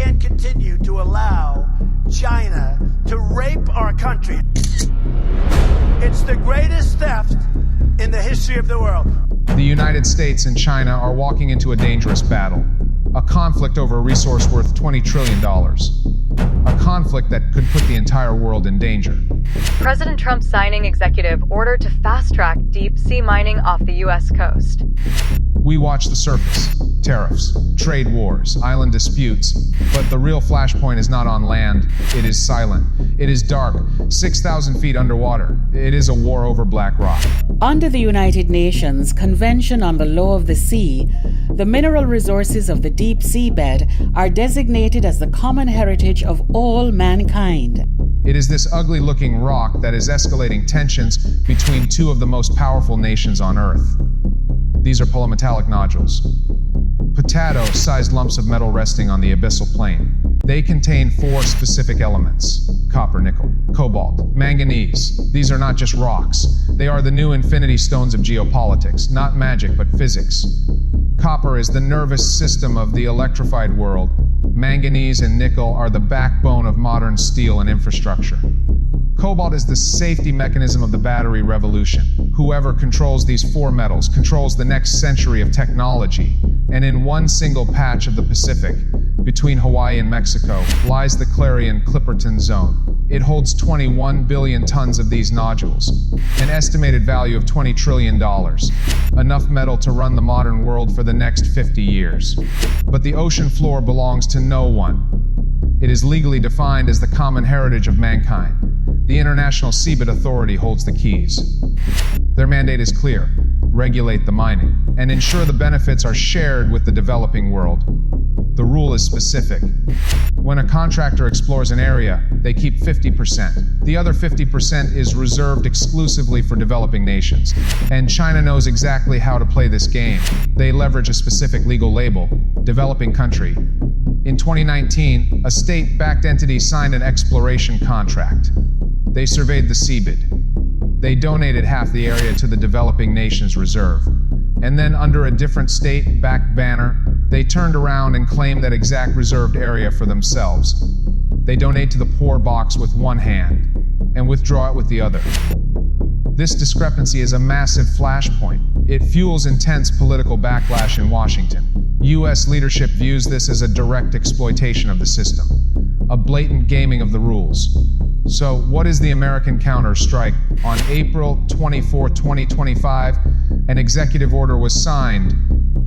can't continue to allow China to rape our country. It's the greatest theft in the history of the world. The United States and China are walking into a dangerous battle. A conflict over a resource worth $20 trillion. A conflict that could put the entire world in danger. President Trump signing executive order to fast-track deep-sea mining off the U.S. coast. We watch the surface. Tariffs, trade wars, island disputes. But the real flashpoint is not on land. It is silent. It is dark, 6,000 feet underwater. It is a war over black rock. Under the United Nations Convention on the Law of the Sea, the mineral resources of the deep seabed are designated as the common heritage of all mankind. It is this ugly-looking rock that is escalating tensions between two of the most powerful nations on Earth. These are polymetallic nodules. Potato-sized lumps of metal resting on the abyssal plane. They contain 4 specific elements: copper, nickel, cobalt, manganese. These are not just rocks. They are the new infinity stones of geopolitics, not magic but physics. Copper is the nervous system of the electrified world. Manganese and nickel are the backbone of modern steel and infrastructure. Cobalt is the safety mechanism of the battery revolution. Whoever controls these 4 metals controls the next century of technology. And in one single patch of the Pacific, between Hawaii and Mexico, lies the Clarion-Clipperton Zone. It holds 21 billion tons of these nodules, an estimated value of $20 trillion, enough metal to run the modern world for the next 50 years. But the ocean floor belongs to no one. It is legally defined as the common heritage of mankind. The International Seabed Authority holds the keys. Their mandate is clear: regulate the mining, and ensure the benefits are shared with the developing world. The rule is specific. When a contractor explores an area, they keep 50%. The other 50% is reserved exclusively for developing nations. And China knows exactly how to play this game. They leverage a specific legal label: developing country. In 2019, a state-backed entity signed an exploration contract. They surveyed the seabed. They donated half the area to the developing nations reserve. And then, under a different state-backed banner, they turned around and claimed that exact reserved area for themselves. They donate to the poor box with one hand and withdraw it with the other. This discrepancy is a massive flashpoint. It fuels intense political backlash in Washington. U.S. leadership views this as a direct exploitation of the system, a blatant gaming of the rules. So, what is the American counter-strike? On April 24, 2025, an executive order was signed,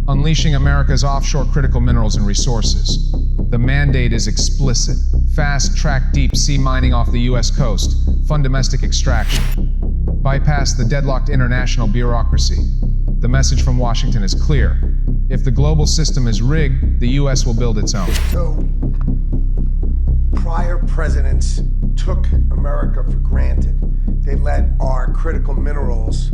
unleashing America's offshore critical minerals and resources. The mandate is explicit: fast-track deep-sea mining off the U.S. coast, fund domestic extraction, bypass the deadlocked international bureaucracy. The message from Washington is clear: if the global system is rigged, the U.S. will build its own. So, prior presidents took America for granted. They let our critical minerals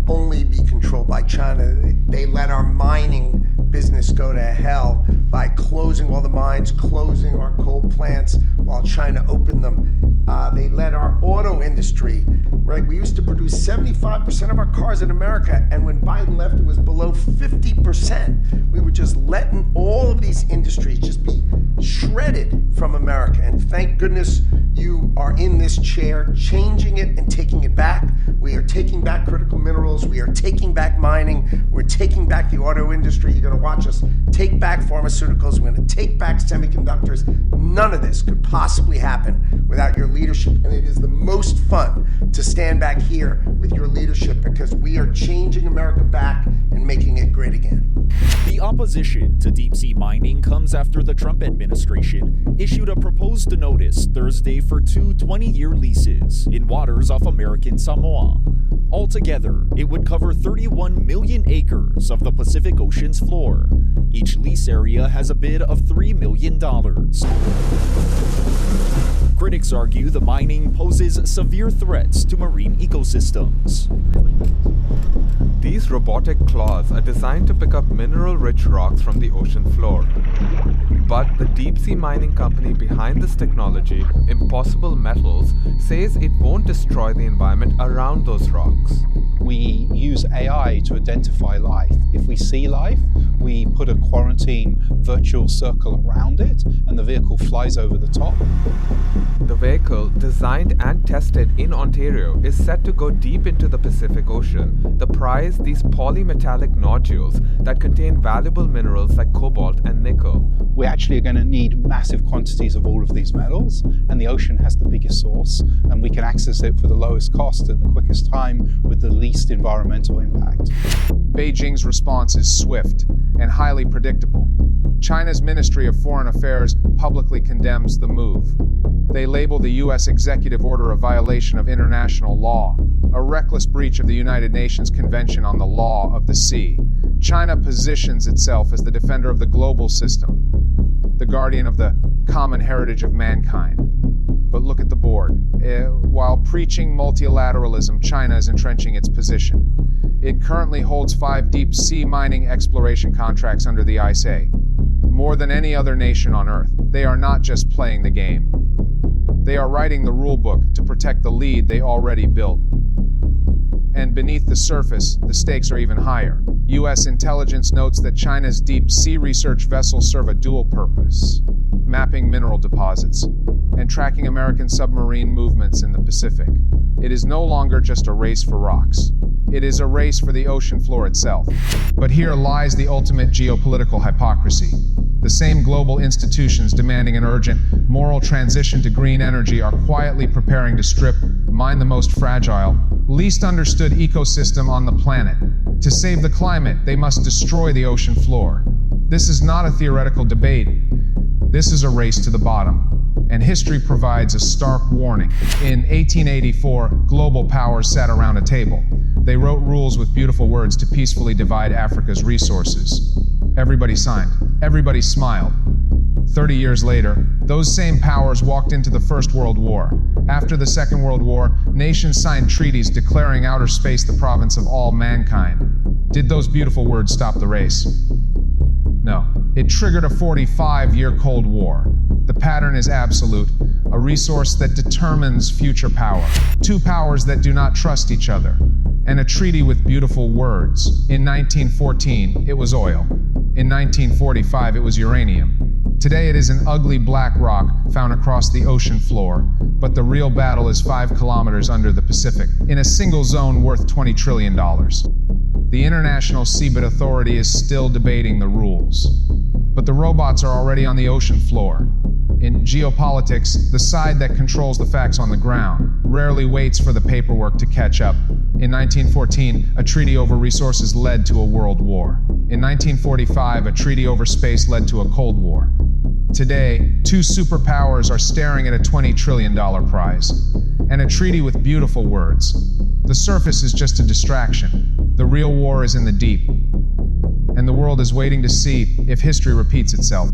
only be controlled by China. They let our mining business go to hell by closing all the mines, closing our coal plants while China opened them. They let our auto industry, right? We used to produce 75% of our cars in America, and when Biden left, it was below 50%. We were just letting all of these industries just be shredded from America. And thank goodness you are in this chair, changing it and taking it back. We are taking back critical minerals. We are taking back mining. We're taking back the auto industry. You're going to watch us take back pharmaceuticals. We're going to take back semiconductors. None of this could possibly happen without your leadership. And it is the most fun to stand back here with your leadership, because we are changing America back and making it great again. The opposition to deep-sea mining comes after the Trump administration issued a proposed notice Thursday for 2 20-year leases in waters off American Samoa. Altogether, it would cover 31 million acres of the Pacific Ocean's floor. Each lease area has a bid of $3 million. Critics argue the mining poses severe threats to marine ecosystems. These robotic claws are designed to pick up mineral-rich rocks from the ocean floor. But the deep-sea mining company behind this technology, Impossible Metals, says it won't destroy the environment around those rocks. We use AI to identify life. If we see life, We put a quarantine virtual circle around it, and the vehicle flies over the top. The vehicle, designed and tested in Ontario, is set to go deep into the Pacific Ocean to prize these polymetallic nodules that contain valuable minerals like cobalt and nickel. We actually are going to need massive quantities of all of these metals, and the ocean has the biggest source, and we can access it for the lowest cost and the quickest time with the least environmental impact. Beijing's response is swift and highly predictable. China's Ministry of Foreign Affairs publicly condemns the move. They label the U.S. executive order a violation of international law, a reckless breach of the United Nations Convention on the Law of the Sea. China positions itself as the defender of the global system, the guardian of the common heritage of mankind. But look at the board. While preaching multilateralism, China is entrenching its position. It currently holds 5 deep-sea mining exploration contracts under the ISA, more than any other nation on Earth. They are not just playing the game. They are writing the rulebook to protect the lead they already built. And beneath the surface, the stakes are even higher. U.S. intelligence notes that China's deep-sea research vessels serve a dual purpose: mapping mineral deposits and tracking American submarine movements in the Pacific. It is no longer just a race for rocks. It is a race for the ocean floor itself. But here lies the ultimate geopolitical hypocrisy. The same global institutions demanding an urgent, moral transition to green energy are quietly preparing to strip, mine the most fragile, least understood ecosystem on the planet. To save the climate, they must destroy the ocean floor. This is not a theoretical debate. This is a race to the bottom. And history provides a stark warning. In 1884, global powers sat around a table. They wrote rules with beautiful words to peacefully divide Africa's resources. Everybody signed. Everybody smiled. 30 years later, those same powers walked into the First World War. After the Second World War, nations signed treaties declaring outer space the province of all mankind. Did those beautiful words stop the race? No. It triggered a 45-year Cold War. The pattern is absolute, a resource that determines future power. 2 powers that do not trust each other. And a treaty with beautiful words. In 1914, it was oil. In 1945, it was uranium. Today, it is an ugly black rock found across the ocean floor, but the real battle is 5 kilometers under the Pacific, in a single zone worth $20 trillion. The International Seabed Authority is still debating the rules, but the robots are already on the ocean floor. In geopolitics, the side that controls the facts on the ground rarely waits for the paperwork to catch up. In 1914, a treaty over resources led to a world war. In 1945, a treaty over space led to a Cold War. Today, 2 superpowers are staring at a $20 trillion prize, and a treaty with beautiful words. The surface is just a distraction. The real war is in the deep, and the world is waiting to see if history repeats itself.